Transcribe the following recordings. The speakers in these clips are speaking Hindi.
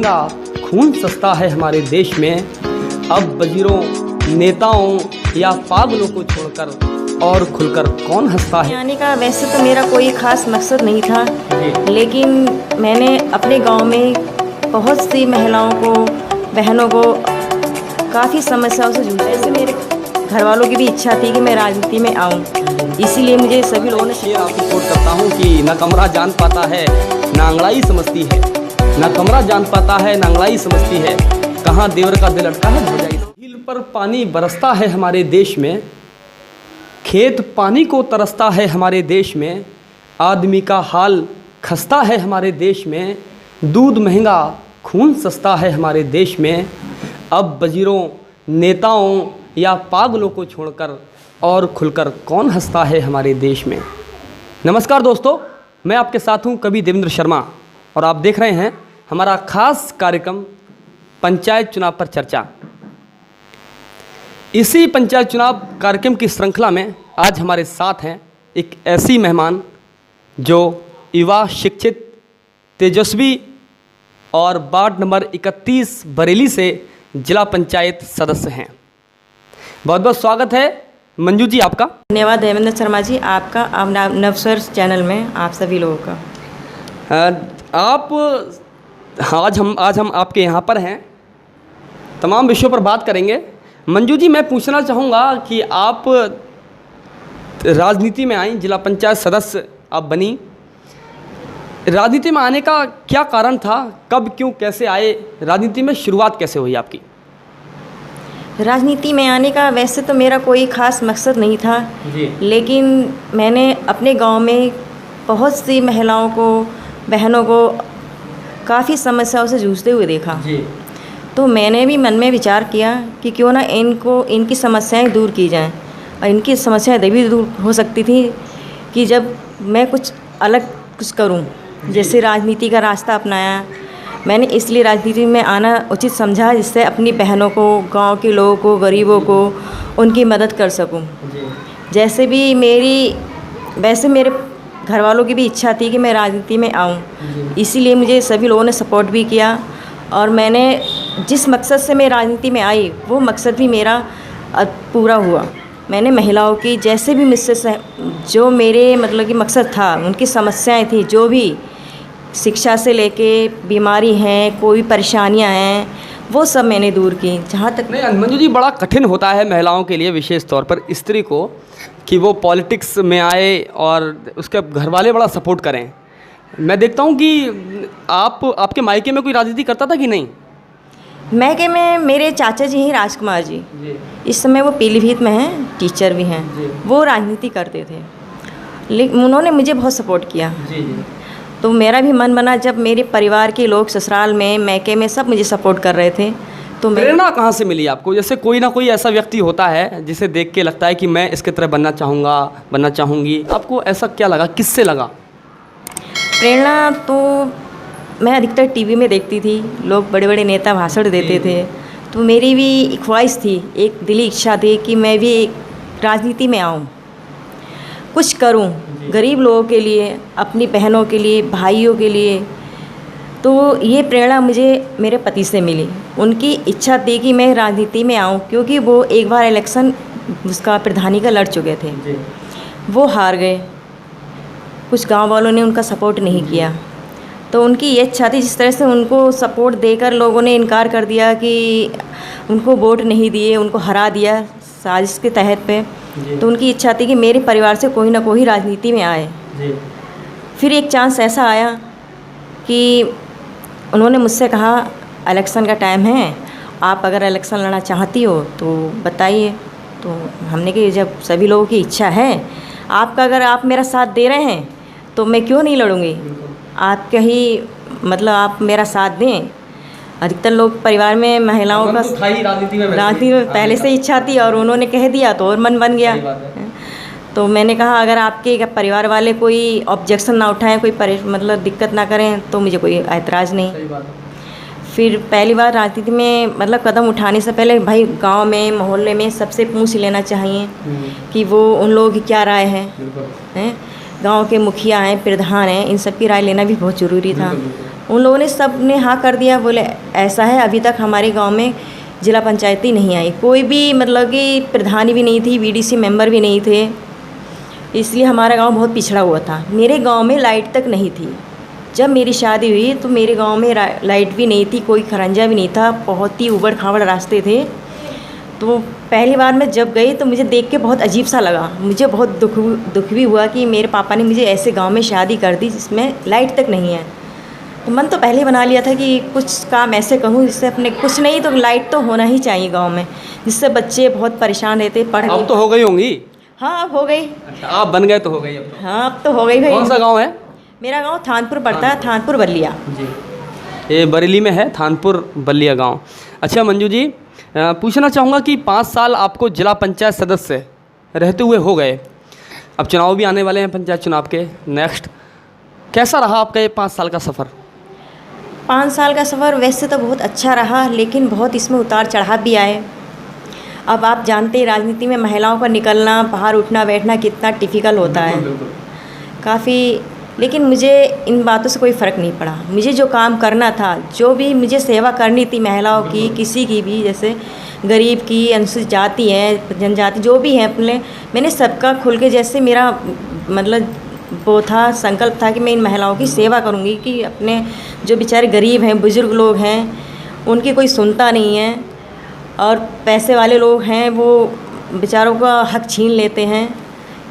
महंगा खून सस्ता है हमारे देश में। अब वजीरों, नेताओं या पागलों को छोड़कर और खुलकर कौन हंसता है। आने का वैसे तो मेरा कोई ख़ास मकसद नहीं था, लेकिन मैंने अपने गांव में बहुत सी महिलाओं को, बहनों को काफ़ी समस्याओं से जूझा। ऐसे मेरे घर वालों की भी इच्छा थी कि मैं राजनीति में आऊं, इसीलिए मुझे सभी लोगों ने सपोर्ट करता हूं कि न कमरा जान पाता है न अंगड़ाई समझती है, न कमरा जान पाता है न अंगड़ाई समझती है, कहाँ देवर का दिल अटका है भौजाई। हिल पर पानी बरसता है हमारे देश में, खेत पानी को तरसता है हमारे देश में, आदमी का हाल खस्ता है हमारे देश में, दूध महंगा खून सस्ता है हमारे देश में। अब वजीरों, नेताओं या पागलों को छोड़कर और खुलकर कौन हंसता है हमारे देश में। नमस्कार दोस्तों, मैं आपके साथ हूं कवि देवेंद्र शर्मा और आप देख रहे हैं हमारा खास कार्यक्रम पंचायत चुनाव पर चर्चा। इसी पंचायत चुनाव कार्यक्रम की श्रृंखला में आज हमारे साथ हैं एक ऐसी मेहमान जो युवा, शिक्षित, तेजस्वी और वार्ड नंबर 31 बरेली से जिला पंचायत सदस्य हैं। बहुत बहुत स्वागत है मंजू जी आपका। धन्यवाद देवेंद्र शर्मा जी आपका, आप नवस्वर चैनल में आप सभी लोगों का। आज हम आपके यहाँ पर हैं, तमाम विषयों पर बात करेंगे। मंजू जी, मैं पूछना चाहूँगा कि आप राजनीति में आई, जिला पंचायत सदस्य आप बनी, राजनीति में आने का क्या कारण था, कब, क्यों, कैसे आए, राजनीति में शुरुआत कैसे हुई आपकी। राजनीति में आने का वैसे तो मेरा कोई ख़ास मकसद नहीं था, लेकिन मैंने अपने गांव में बहुत सी महिलाओं को, बहनों को काफ़ी समस्याओं से जूझते हुए देखा। तो मैंने भी मन में विचार किया कि क्यों ना इनकी समस्याएं दूर की जाएं। और इनकी समस्याएं तभी दूर हो सकती थी कि जब मैं कुछ अलग कुछ करूं। जैसे राजनीति का रास्ता अपनाया मैंने, इसलिए राजनीति में आना उचित समझा, जिससे अपनी बहनों को, गांव के लोगों को, गरीबों को उनकी मदद कर सकूं। जैसे भी वैसे मेरे घर वालों की भी इच्छा थी कि मैं राजनीति में आऊं, इसीलिए मुझे सभी लोगों ने सपोर्ट भी किया। और मैंने जिस मकसद से मैं राजनीति में आई वो मकसद भी मेरा पूरा हुआ। मैंने महिलाओं की जैसे भी मुझसे जो मेरे मतलब कि मकसद था, उनकी समस्याएं थी, जो भी शिक्षा से लेके बीमारी हैं, कोई परेशानियां हैं, वो सब मैंने दूर की। जहाँ तक नहीं मंजू जी, बड़ा कठिन होता है महिलाओं के लिए, विशेष तौर पर स्त्री को, कि वो पॉलिटिक्स में आए और उसके घर वाले बड़ा सपोर्ट करें। मैं देखता हूँ कि आपके मायके में कोई राजनीति करता था कि नहीं। मायके में मेरे चाचा जी हैं, राजकुमार जी, इस समय वो पीलीभीत में हैं, टीचर भी हैं, वो राजनीति करते थे, लेकिन उन्होंने मुझे बहुत सपोर्ट किया। तो मेरा भी मन बना, जब मेरे परिवार के लोग ससुराल में, मायके में सब मुझे सपोर्ट कर रहे थे। तो प्रेरणा कहाँ से मिली आपको? जैसे कोई ना कोई ऐसा व्यक्ति होता है जिसे देख के लगता है कि मैं इसके तरह बनना चाहूँगा, बनना चाहूँगी, आपको ऐसा क्या लगा, किससे लगा? प्रेरणा तो मैं अधिकतर टीवी में देखती थी, लोग बड़े बड़े नेता भाषण देते थे, तो मेरी भी एक ख्वाहिश थी, एक दिली इच्छा थी कि मैं भी राजनीति में आऊँ, कुछ करूँ गरीब लोगों के लिए, अपनी बहनों के लिए, भाइयों के लिए। तो ये प्रेरणा मुझे मेरे पति से मिली। उनकी इच्छा थी कि मैं राजनीति में आऊँ, क्योंकि वो एक बार इलेक्शन उसका प्रधानी का लड़ चुके थे, वो हार गए, कुछ गांव वालों ने उनका सपोर्ट नहीं किया। तो उनकी ये इच्छा थी, जिस तरह से उनको सपोर्ट देकर लोगों ने इनकार कर दिया, कि उनको वोट नहीं दिए, उनको हरा दिया साजिश के तहत पे। तो उनकी इच्छा थी कि मेरे परिवार से कोई ना कोई राजनीति में आए। फिर एक चांस ऐसा आया कि उन्होंने मुझसे कहा, इलेक्शन का टाइम है, आप अगर इलेक्शन लड़ना चाहती हो तो बताइए। तो हमने कहा जब सभी लोगों की इच्छा है आपका, अगर आप मेरा साथ दे रहे हैं तो मैं क्यों नहीं लड़ूंगी, आपका ही मतलब आप मेरा साथ दें। अधिकतर लोग परिवार में महिलाओं का राजनीति में पहले से इच्छा थी और उन्होंने कह दिया तो और मन बन गया। तो मैंने कहा अगर आपके परिवार वाले कोई ऑब्जेक्शन ना उठाएं, कोई मतलब दिक्कत ना करें, तो मुझे कोई ऐतराज़ नहीं। फिर पहली बार राजनीति में मतलब कदम उठाने से पहले भाई गांव में, मोहल्ले में सबसे पूछ लेना चाहिए कि वो उन लोगों की क्या राय है। गांव के मुखिया हैं, प्रधान हैं, इन सब की राय लेना भी बहुत ज़रूरी था। उन लोगों ने सब ने हाँ कर दिया, बोले ऐसा है। अभी तक हमारे गांव में जिला पंचायती नहीं आई, कोई भी मतलब कि प्रधान भी नहीं थी, बीडीसी मेंबर भी नहीं थे, इसलिए हमारा गांव बहुत पिछड़ा हुआ था। मेरे गांव में लाइट तक नहीं थी। जब मेरी शादी हुई तो मेरे गांव में लाइट भी नहीं थी, कोई खरंजा भी नहीं था, बहुत ही उबड़ खाबड़ रास्ते थे। तो पहली बार मैं जब गई तो मुझे देख के बहुत अजीब सा लगा, मुझे बहुत दुख भी हुआ कि मेरे पापा ने मुझे ऐसे गांव में शादी कर दी जिसमें लाइट तक नहीं है। तो मन तो पहले ही बना लिया था कि कुछ काम ऐसे करूँ जिससे अपने, कुछ नहीं तो लाइट तो होना ही चाहिए गांव में, जिससे बच्चे बहुत परेशान रहते पढ़। अब तो हो गई होंगी। हाँ अब हो गई। अच्छा, आप बन गए तो हो गई अब तो। हाँ अब तो हो गई भाई। कौन सा गांव है? मेरा गांव थानपुर पड़ता है, थानपुर बलिया जी। ये बरेली में है, थानपुर बलिया गांव। अच्छा मंजू जी, पूछना चाहूँगा कि 5 साल आपको जिला पंचायत सदस्य रहते हुए हो गए, अब चुनाव भी आने वाले हैं पंचायत चुनाव के नेक्स्ट, कैसा रहा आपका ये 5 साल का सफ़र? 5 साल का सफ़र वैसे तो बहुत अच्छा रहा, लेकिन बहुत इसमें उतार चढ़ाव भी आए। अब आप जानते हैं राजनीति में महिलाओं का निकलना, बाहर उठना बैठना कितना टिफ़िकल्ट होता है, काफ़ी। लेकिन मुझे इन बातों से कोई फ़र्क नहीं पड़ा। मुझे जो काम करना था, जो भी मुझे सेवा करनी थी महिलाओं की, किसी की भी, जैसे गरीब की, अनुसूचित जाति है, जनजाति जो भी है अपने, मैंने सबका खुल के, जैसे मेरा मतलब वो था, संकल्प था कि मैं इन महिलाओं की सेवा करूंगी कि अपने जो बेचारे गरीब हैं, बुज़ुर्ग लोग हैं, उनकी कोई सुनता नहीं है, और पैसे वाले लोग हैं वो बेचारों का हक छीन लेते हैं।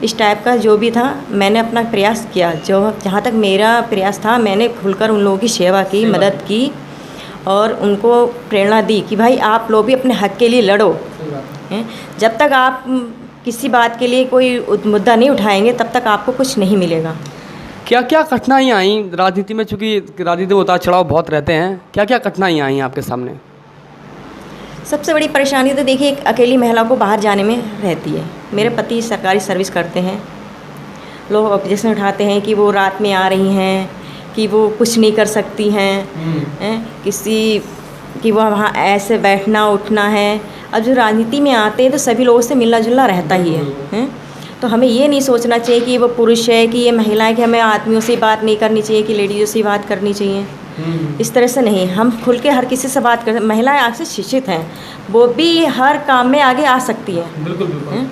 इस टाइप का जो भी था मैंने अपना प्रयास किया, जो जहाँ तक मेरा प्रयास था मैंने खुलकर उन लोगों की सेवा की, मदद की और उनको प्रेरणा दी कि भाई आप लोग भी अपने हक के लिए लड़ो। जब तक आप किसी बात के लिए कोई मुद्दा नहीं उठाएंगे तब तक आपको कुछ नहीं मिलेगा। क्या क्या कठिनाइयाँ आई राजनीति में, चूँकि राजनीति में उतार चढ़ाव बहुत रहते हैं, क्या क्या कठिनाइयाँ आई आपके सामने? सबसे बड़ी परेशानी तो देखिए एक अकेली महिला को बाहर जाने में रहती है। मेरे पति सरकारी सर्विस करते हैं, लोग ऑब्जेक्शन उठाते हैं कि वो रात में आ रही हैं, कि वो कुछ नहीं कर सकती हैं, किसी कि वो वहाँ ऐसे बैठना उठना है। अब जो राजनीति में आते हैं तो सभी लोगों से मिलना जुलना रहता ही है। तो हमें ये नहीं सोचना चाहिए कि वो पुरुष है कि ये महिला है, कि हमें आदमियों से बात नहीं करनी चाहिए, कि लेडीज़ों से बात करनी चाहिए। इस तरह से नहीं, हम खुल के हर किसी से बात करते। महिलाएं आपसे शिक्षित हैं, वो भी हर काम में आगे आ सकती है। बिल्कुल बिल्कुल।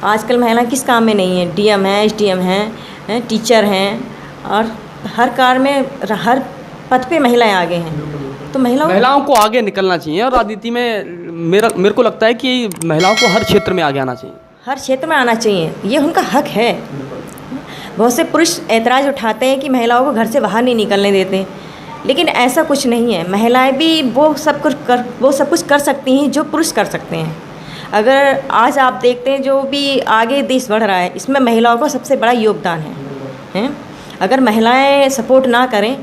आजकल महिलाएं किस काम में नहीं है, डीएम है, एसडीएम हैं, टीचर हैं, और हर कार्य में, हर पद पे महिलाएं आगे हैं। तो महिलाओं को आगे निकलना चाहिए, और राजनीति में मेरे को लगता है कि महिलाओं को हर क्षेत्र में आगे आना चाहिए, हर क्षेत्र में आना चाहिए, ये उनका हक है। बहुत से पुरुष ऐतराज़ उठाते हैं कि महिलाओं को घर से बाहर नहीं निकलने देते, लेकिन ऐसा कुछ नहीं है। महिलाएं भी वो सब कुछ कर सकती हैं जो पुरुष कर सकते हैं। अगर आज आप देखते हैं जो भी आगे देश बढ़ रहा है, इसमें महिलाओं का सबसे बड़ा योगदान है। अगर महिलाएं सपोर्ट ना करें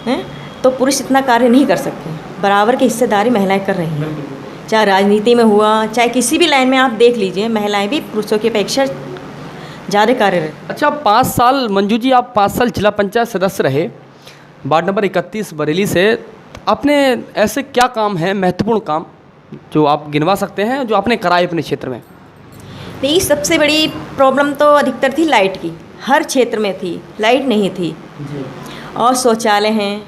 हैं तो पुरुष इतना कार्य नहीं कर सकते। बराबर की हिस्सेदारी महिलाएं कर रही हैं, चाहे राजनीति में हुआ, चाहे किसी भी लाइन में आप देख लीजिए, महिलाएं भी पुरुषों की अपेक्षा ज़्यादा कार्यरत। अच्छा, 5 साल मंजू जी, आप 5 साल जिला पंचायत सदस्य रहे, वार्ड नंबर 31 बरेली से। आपने ऐसे क्या काम है, महत्वपूर्ण काम, जो आप गिनवा सकते हैं, जो आपने कराए अपने क्षेत्र में? देखिए, सबसे बड़ी प्रॉब्लम तो अधिकतर थी लाइट की। हर क्षेत्र में थी, लाइट नहीं थी जी। और शौचालय हैं,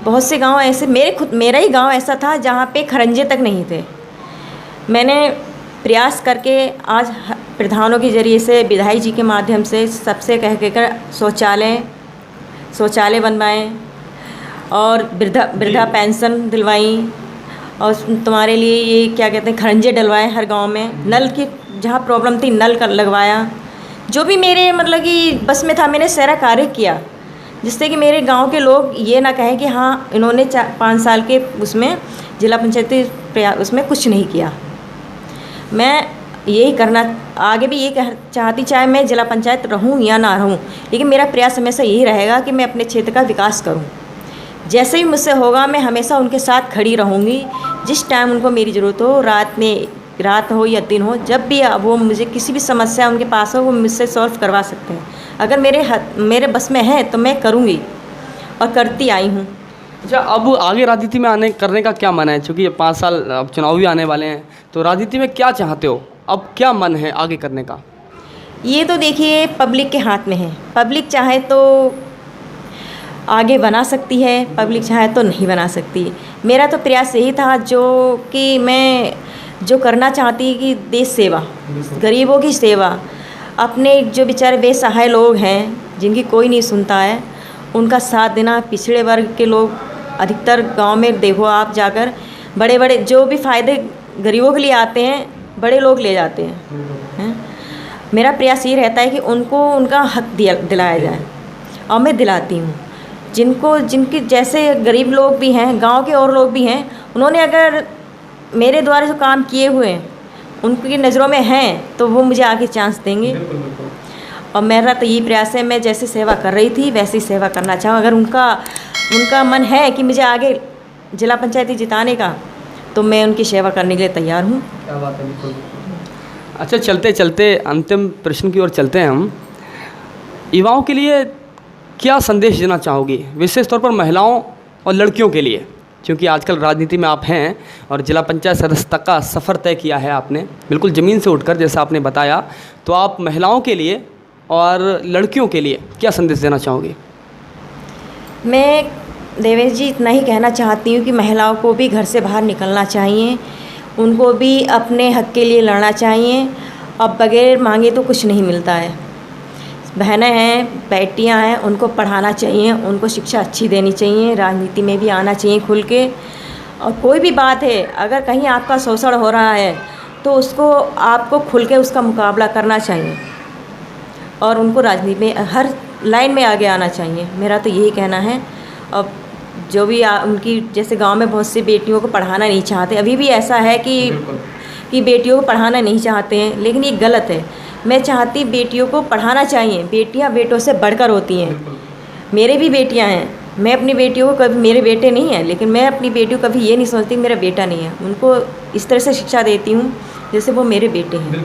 बहुत से गांव ऐसे, मेरा ही गांव ऐसा था जहां पे खरंजे तक नहीं थे। मैंने प्रयास करके आज प्रधानों के ज़रिए से, विधायक जी के माध्यम से सबसे कह कर शौचालय बनवाएं, और वृद्धा पेंशन दिलवाई, और तुम्हारे लिए ये क्या कहते हैं खरंजे डलवाए हर गांव में। नल की जहाँ प्रॉब्लम थी नल का लगवाया। जो भी मेरे मतलब कि बस में था मैंने सारा कार्य किया, जिससे कि मेरे गांव के लोग ये ना कहें कि हाँ इन्होंने 5 साल के उसमें जिला पंचायती उसमें कुछ नहीं किया। मैं यही करना आगे भी ये चाहती, चाहे मैं जिला पंचायत रहूं या ना रहूं, लेकिन मेरा प्रयास हमेशा यही रहेगा कि मैं अपने क्षेत्र का विकास करूं। जैसे भी मुझसे होगा मैं हमेशा उनके साथ खड़ी रहूंगी। जिस टाइम उनको मेरी ज़रूरत हो, रात हो या दिन हो, जब भी वो मुझे किसी भी समस्या उनके पास हो, वो मुझसे सॉल्व करवा सकते हैं। अगर मेरे बस में है तो मैं करूँगी और करती आई हूँ। अच्छा, अब आगे राजनीति में करने का क्या मन है? चूँकि 5 साल अब चुनाव भी आने वाले हैं, तो राजनीति में क्या चाहते हो? अब क्या मन है आगे करने का? ये तो देखिए पब्लिक के हाथ में है। पब्लिक चाहे तो आगे बना सकती है, पब्लिक चाहे तो नहीं बना सकती। मेरा तो प्रयास यही था जो कि मैं जो करना चाहती कि देश सेवा, गरीबों की सेवा, अपने जो बेचारे बेसहाय लोग हैं जिनकी कोई नहीं सुनता है उनका साथ देना। पिछड़े वर्ग के लोग अधिकतर गांव में देखो आप जाकर, बड़े बड़े जो भी फ़ायदे गरीबों के लिए आते हैं बड़े लोग ले जाते हैं। मेरा प्रयास ये रहता है कि उनको उनका हक दिलाया जाए और मैं दिलाती हूँ। जिनके जैसे गरीब लोग भी हैं, गांव के और लोग भी हैं, उन्होंने अगर मेरे द्वारा जो काम किए हुए हैं उनकी नज़रों में हैं तो वो मुझे आगे चांस देंगे। और मेरा तो यही प्रयास है, मैं जैसे सेवा कर रही थी वैसी सेवा करना चाहूँ। अगर उनका मन है कि मुझे आगे जिला पंचायती जिताने का तो मैं उनकी सेवा करने के लिए तैयार हूँ। क्या बात है, बिल्कुल। अच्छा, चलते चलते अंतिम प्रश्न की ओर चलते हैं हम। युवाओं के लिए क्या संदेश देना चाहोगी, विशेष तौर पर महिलाओं और लड़कियों के लिए, क्योंकि आजकल राजनीति में आप हैं और जिला पंचायत सदस्य तक का सफ़र तय किया है आपने, बिल्कुल ज़मीन से उठकर जैसा आपने बताया। तो आप महिलाओं के लिए और लड़कियों के लिए क्या संदेश देना चाहोगी? मैं देवेश जी इतना ही कहना चाहती हूँ कि महिलाओं को भी घर से बाहर निकलना चाहिए, उनको भी अपने हक के लिए लड़ना चाहिए। अब बगैर मांगे तो कुछ नहीं मिलता है। बहनें हैं, बेटियां हैं, उनको पढ़ाना चाहिए, उनको शिक्षा अच्छी देनी चाहिए, राजनीति में भी आना चाहिए खुल के। और कोई भी बात है, अगर कहीं आपका शोषण हो रहा है तो उसको आपको खुल के उसका मुकाबला करना चाहिए और उनको राजनीति में हर लाइन में आगे आना चाहिए। मेरा तो यही कहना है। अब जो भी उनकी जैसे गांव में बहुत सी बेटियों को पढ़ाना नहीं चाहते, अभी भी ऐसा है कि बेटियों को पढ़ाना नहीं चाहते हैं, लेकिन ये गलत है। मैं चाहती बेटियों को पढ़ाना चाहिए। बेटियां बेटों से बढ़कर होती हैं। मेरे भी बेटियां हैं, मैं अपनी बेटियों को कभी, मेरे बेटे नहीं हैं लेकिन मैं अपनी बेटियों को कभी ये नहीं सोचती मेरा बेटा नहीं है। उनको इस तरह से शिक्षा देती हूँ जैसे वो मेरे बेटे हैं।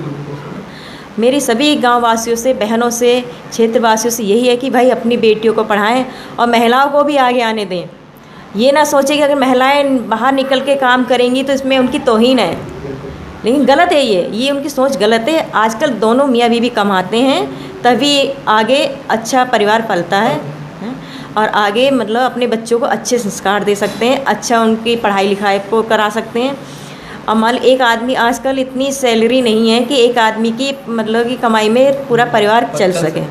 मेरी सभी गाँव वासियों से, बहनों से, क्षेत्रवासियों से यही है कि भाई अपनी बेटियों को पढ़ाएं और महिलाओं को भी आगे आने दें। ये ना सोचें कि अगर महिलाएं बाहर निकल के काम करेंगी तो इसमें उनकी तौहीन है, लेकिन गलत है ये उनकी सोच गलत है। आजकल दोनों मियाँ बीवी कमाते हैं तभी आगे अच्छा परिवार पलता है और आगे मतलब अपने बच्चों को अच्छे संस्कार दे सकते हैं, अच्छा उनकी पढ़ाई लिखाई को करा सकते हैं। और मान एक आदमी, आजकल इतनी सैलरी नहीं है कि एक आदमी की मतलब की कमाई में पूरा परिवार चल सके।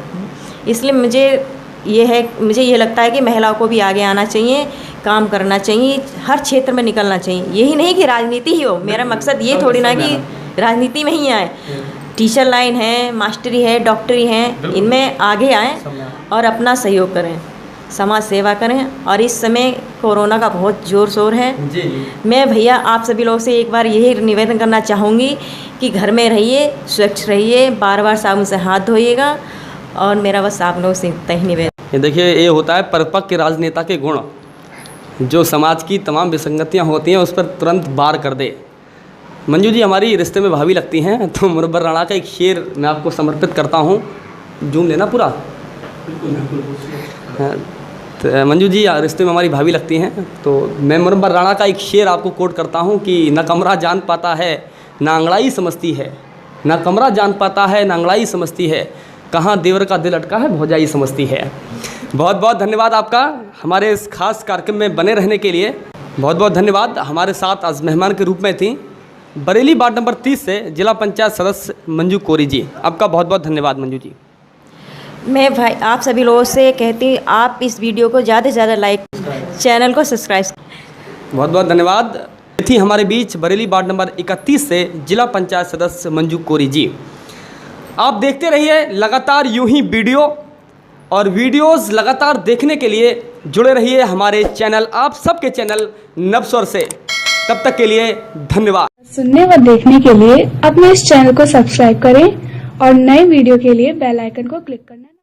इसलिए मुझे ये लगता है कि महिलाओं को भी आगे आना चाहिए, काम करना चाहिए, हर क्षेत्र में निकलना चाहिए। यही नहीं कि राजनीति ही हो, मेरा मकसद ये थोड़ी ना कि राजनीति में ही आए। टीचर लाइन है, मास्टरी है, डॉक्टरी है, इनमें आगे आएँ और अपना सहयोग करें, समाज सेवा करें। और इस समय कोरोना का बहुत ज़ोर शोर है। मैं भैया आप सभी लोगों से एक बार यही निवेदन करना चाहूँगी कि घर में रहिए, स्वच्छ रहिए, बार बार साबुन से हाथ धोइएगा। और मेरा बस आप लोगों से इतना ही निवेदन। देखिए, ये होता है परिपक्व राजनेता के गुण, जो समाज की तमाम विसंगतियाँ होती हैं उस पर तुरंत वार कर दे। मंजू जी हमारी रिश्ते में भाभी लगती हैं, तो मुरब्बर राणा का एक शेर मैं आपको समर्पित करता हूँ। जूम लेना पूरा। तो मंजू जी रिश्ते में हमारी भाभी लगती हैं, तो मैं मुरब्बर राणा का एक शेर आपको कोट करता हूँ कि न कमरा जान पाता है न अंगड़ाई समझती है, न कमरा जान पाता है न अंगड़ाई समझती है, कहाँ देवर का दिल अटका है भौजाई समझती है। बहुत बहुत धन्यवाद आपका हमारे इस खास कार्यक्रम में बने रहने के लिए। बहुत बहुत धन्यवाद। हमारे साथ आज मेहमान के रूप में थी बरेली वार्ड नंबर 30 से जिला पंचायत सदस्य मंजू कोरी जी। आपका बहुत बहुत धन्यवाद मंजू जी। मैं भाई आप सभी लोगों से कहती हूँ आप इस वीडियो को ज़्यादा से ज़्यादा लाइक, चैनल को सब्सक्राइब। बहुत बहुत धन्यवाद। थी हमारे बीच बरेली वार्ड नंबर 31 से जिला पंचायत सदस्य मंजू कोरी जी। आप देखते रहिए लगातार यूं ही वीडियो और वीडियोस लगातार देखने के लिए जुड़े रहिए हमारे चैनल, आप सबके चैनल नवस्वर से। तब तक के लिए धन्यवाद। सुनने व देखने के लिए अपने इस चैनल को सब्सक्राइब करें और नए वीडियो के लिए बेल आइकन को क्लिक करना